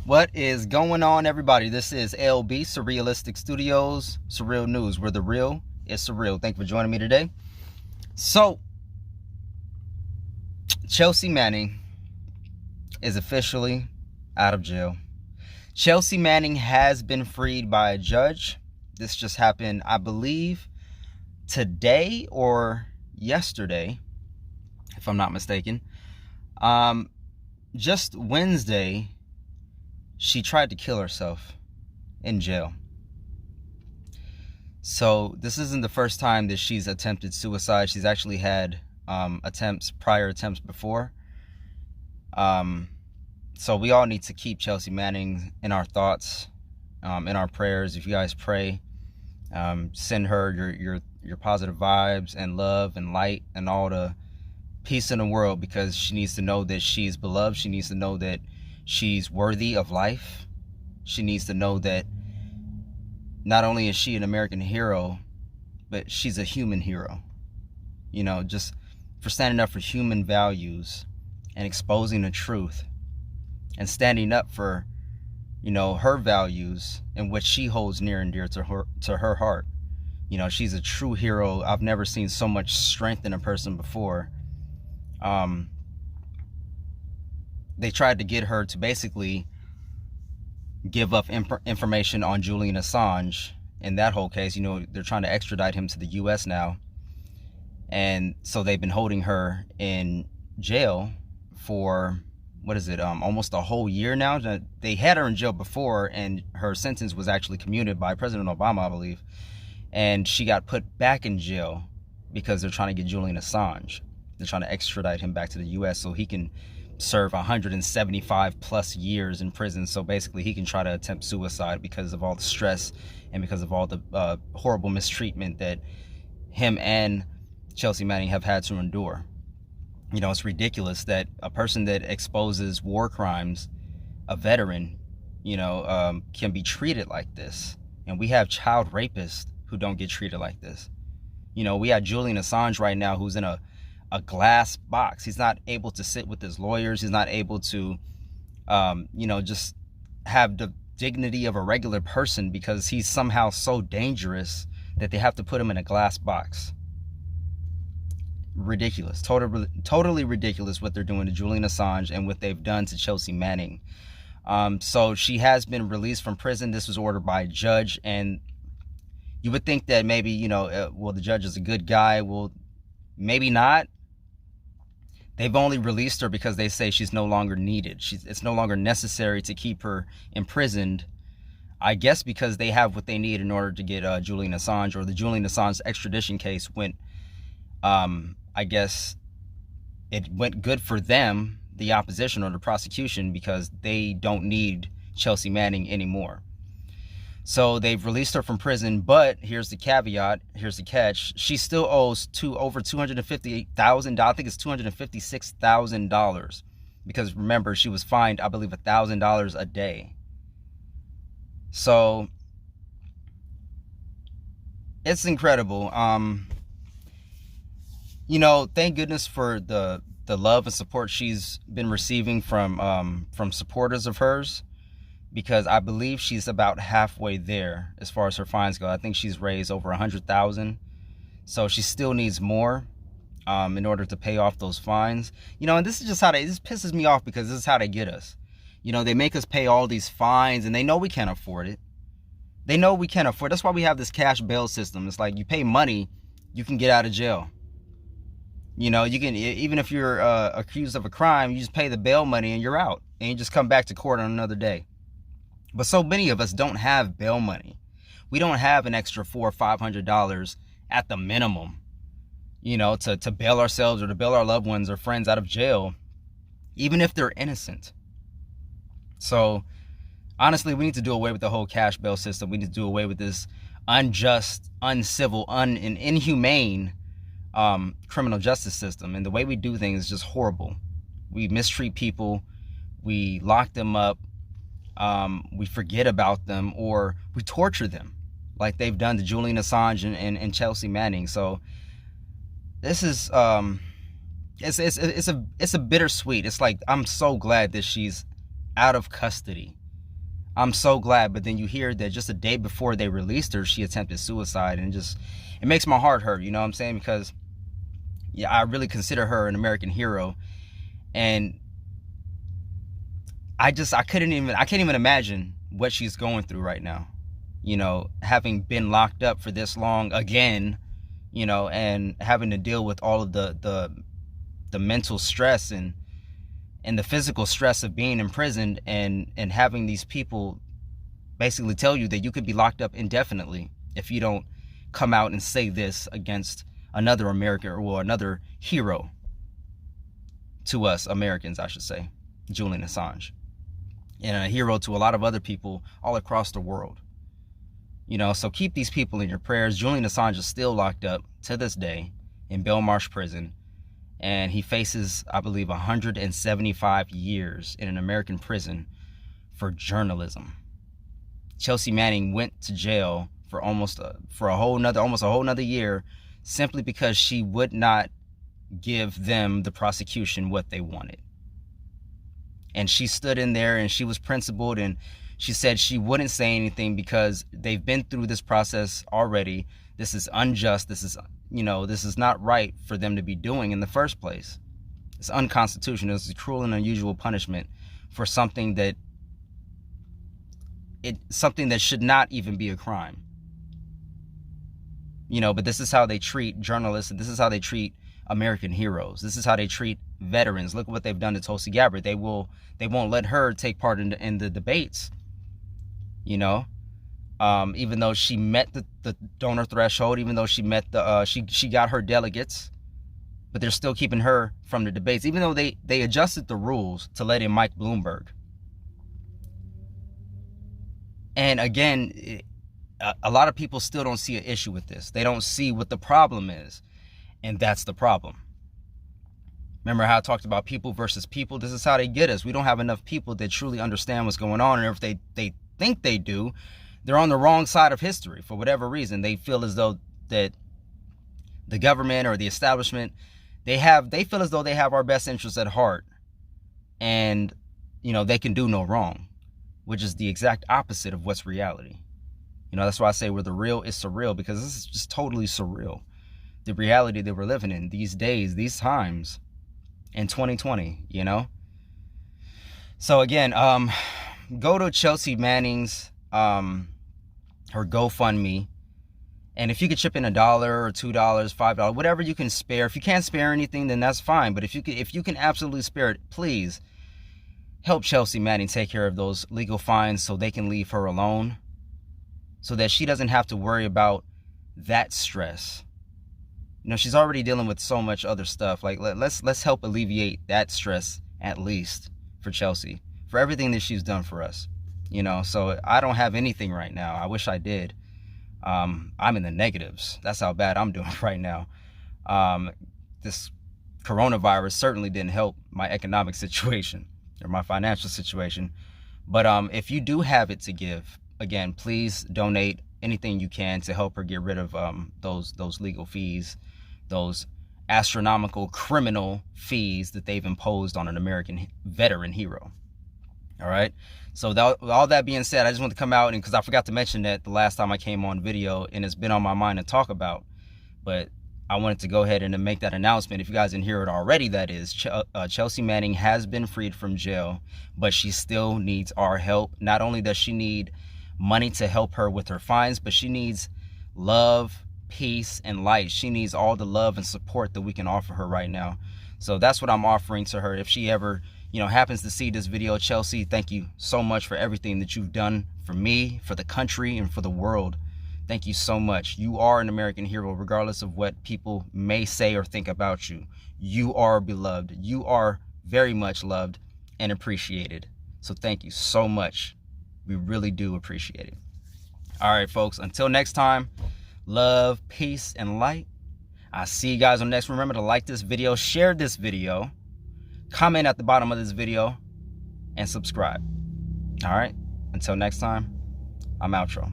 What is going on, everybody? This is LB Surrealistic Studios, Surreal News, where the real is surreal. Thank you for joining me today. So, Chelsea Manning is officially out of jail. Chelsea Manning has been freed by a judge. This just happened, I believe, today or yesterday, if I'm not mistaken. Just Wednesday, she tried to kill herself in jail. So this isn't the first time that she's attempted suicide. She's actually had prior attempts before. So we all need to keep Chelsea Manning in our thoughts, in our prayers. If you guys pray, send her your positive vibes and love and light and all the peace in the world, because she needs to know that she's beloved. She needs to know that she's worthy of life. She needs to know that not only is she an American hero, but she's a human hero. You know, just for standing up for human values and exposing the truth and standing up for, you know, her values and what she holds near and dear to her heart. You know, she's a true hero. I've never seen so much strength in a person before. They tried to get her to basically give up information on Julian Assange. In that whole case, you know, they're trying to extradite him to the US now. And so they've been holding her in jail for, what is it, almost a whole year now. They had her in jail before, and her sentence was actually commuted by President Obama, I believe. And she got put back in jail because they're trying to get Julian Assange. They're trying to extradite him back to the US so he can serve 175 plus years in prison. So basically he can try to attempt suicide because of all the stress and because of all the horrible mistreatment that him and Chelsea Manning have had to endure. You know, it's ridiculous that a person that exposes war crimes, a veteran, you know, can be treated like this. And we have child rapists who don't get treated like this. You know, we have Julian Assange right now who's in a glass box. He's not able to sit with his lawyers. He's not able to, you know, just have the dignity of a regular person because he's somehow so dangerous that they have to put him in a glass box. Ridiculous. Totally ridiculous what they're doing to Julian Assange and what they've done to Chelsea Manning. So she has been released from prison. This was ordered by a judge, and you would think that maybe, you know, well, the judge is a good guy. Well, maybe not. They've only released her because they say she's no longer needed. It's no longer necessary to keep her imprisoned. I guess because they have what they need in order to get Julian Assange, or the Julian Assange extradition case went, I guess it went good for them, the opposition or the prosecution, because they don't need Chelsea Manning anymore. So they've released her from prison, but here's the caveat, here's the catch. She still owes over $258,000. I think it's $256,000, because remember, she was fined, I believe, $1,000 a day. So it's incredible. You know, thank goodness for the love and support she's been receiving from supporters of hers, because I believe she's about halfway there as far as her fines go. I think she's raised over $100,000, so she still needs more in order to pay off those fines. You know, and this is just how this pisses me off, because this is how they get us. You know, they make us pay all these fines, and they know we can't afford it. They know we can't afford it. That's why we have this cash bail system. It's like you pay money, you can get out of jail. You know, you can, even if you're accused of a crime, you just pay the bail money and you're out, and you just come back to court on another day. But so many of us don't have bail money. We don't have an extra $400 or $500 at the minimum, you know, to bail ourselves or to bail our loved ones or friends out of jail, even if they're innocent. So honestly, we need to do away with the whole cash bail system. We need to do away with this unjust, uncivil, and inhumane criminal justice system. And the way we do things is just horrible. We mistreat people. We lock them up. We forget about them, or we torture them like they've done to Julian Assange and Chelsea Manning. So this is it's a bittersweet. It's like, I'm so glad that she's out of custody. I'm so glad. But then you hear that just a day before they released her, she attempted suicide, and it makes my heart hurt, you know what I'm saying? Because yeah, I really consider her an American hero, and I can't even imagine what she's going through right now, you know, having been locked up for this long again, you know, and having to deal with all of the mental stress and the physical stress of being imprisoned, and having these people basically tell you that you could be locked up indefinitely if you don't come out and say this against another American, or another hero to us Americans, I should say, Julian Assange, and a hero to a lot of other people all across the world. You know, so keep these people in your prayers. Julian Assange is still locked up to this day in Belmarsh prison, and he faces, I believe, 175 years in an American prison for journalism. Chelsea Manning went to jail for almost a whole nother year, simply because she would not give them, the prosecution, what they wanted. And she stood in there and she was principled, and she said she wouldn't say anything because they've been through this process already. This is unjust. This is, you know, this is not right for them to be doing in the first place. It's unconstitutional. It's a cruel and unusual punishment for something that should not even be a crime. You know, but this is how they treat journalists, and this is how they treat American heroes. This is how they treat veterans. Look at what they've done to Tulsi Gabbard. They won't let her take part in the debates. You know, even though she met the donor threshold, even though she met she got her delegates, but they're still keeping her from the debates, even though they adjusted the rules to let in Mike Bloomberg. And again, a lot of people still don't see an issue with this. They don't see what the problem is, and that's the problem. Remember how I talked about people versus people? This is how they get us. We don't have enough people that truly understand what's going on, and if they think they do, they're on the wrong side of history for whatever reason. They feel as though that the government or the establishment, they feel as though they have our best interests at heart, and you know, they can do no wrong, which is the exact opposite of what's reality. You know, that's why I say where the real is surreal, because this is just totally surreal. The reality that we're living in these days, these times, in 2020, you know? So again, go to Chelsea Manning's, her GoFundMe, and if you could chip in $1 or $2, $5, whatever you can spare. If you can't spare anything, then that's fine. But if you can absolutely spare it, please help Chelsea Manning take care of those legal fines so they can leave her alone, so that she doesn't have to worry about that stress. You know, she's already dealing with so much other stuff. Like, let's help alleviate that stress, at least for Chelsea, for everything that she's done for us. You know, so I don't have anything right now. I wish I did. I'm in the negatives. That's how bad I'm doing right now. This coronavirus certainly didn't help my economic situation or my financial situation. But if you do have it to give, again, please donate anything you can to help her get rid of those legal fees, those astronomical criminal fees that they've imposed on an American veteran hero. All right. So all that being said, I just want to come out, and because I forgot to mention that the last time I came on video, and it's been on my mind to talk about, but I wanted to go ahead and make that announcement. If you guys didn't hear it already, that is, Chelsea Manning has been freed from jail, but she still needs our help. Not only does she need money to help her with her fines, but she needs love, peace, and light. She needs all the love and support that we can offer her right now. So that's what I'm offering to her. If she ever, you know, happens to see this video, Chelsea, thank you so much for everything that you've done for me, for the country, and for the world. Thank you so much. You are an American hero, regardless of what people may say or think about you. You are beloved. You are very much loved and appreciated. So thank you so much. We really do appreciate it. All right, folks, until next time, love, peace, and light. I'll see you guys on the next one. Remember to like this video, share this video, comment at the bottom of this video, and subscribe. All right, until next time, I'm outro.